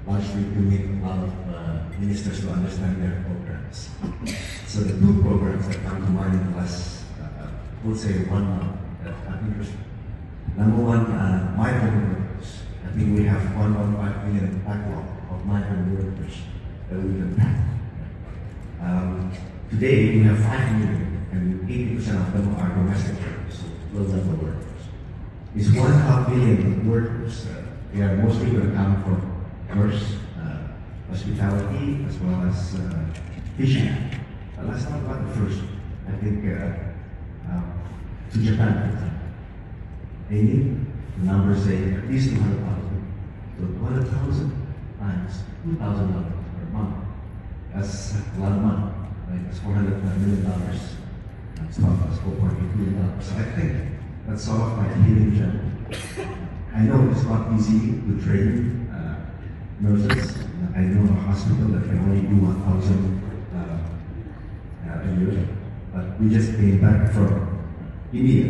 largely to meet a lot of ministers to understand their programs. So the two programs that come to mind in the last, we'll say 1 month, that are interesting. Number one, migrant workers. I think we have 1.5 million backlog of migrant workers that we can tackle. Today, we have 5 million, and 80% of them are domestic workers, so low-level workers. These 1.5 million workers, they are mostly going to come from commerce, hospitality, as well as fishing. But let's talk about the first. I think to Japan, for example. They need, the numbers say, at least 200,000. So 200,000 times $2,000 per month. That's a lot of money. Right? That's $400 million. That's $4.8 billion. So I think that's sort of like a hidden gem. I know it's not easy to train nurses. I know a hospital that can only do 1,000 a year. But we just came back from India.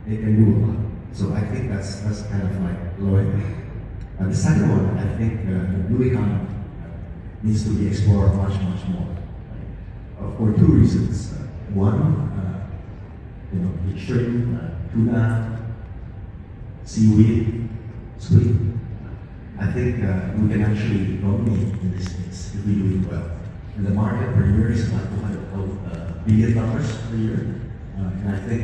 They can do a lot. So I think that's kind of like low-end. The second one, I think the blue economy needs to be explored much more. For two reasons. One, the shrimp, tuna, seaweed, squid. I think we can actually dominate in this space if we do it well. And the market per year is about $200 billion per year. And I think,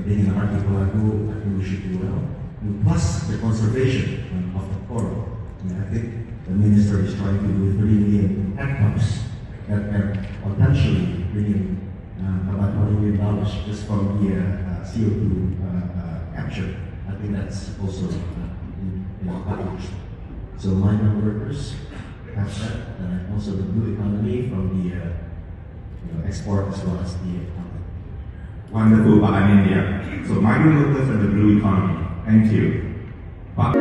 being an archipelago, I think we should do well. And plus the conservation of the coral. I think the minister is trying to do 3 million hectares that can potentially bring in about $20 million just from the CO2 capture. I think that's also packaged. So migrant workers have that, and also the blue economy from the export as well as the economy. Wonderful, Pak Anindya. So migrant workers and the blue economy. Thank you. Pak.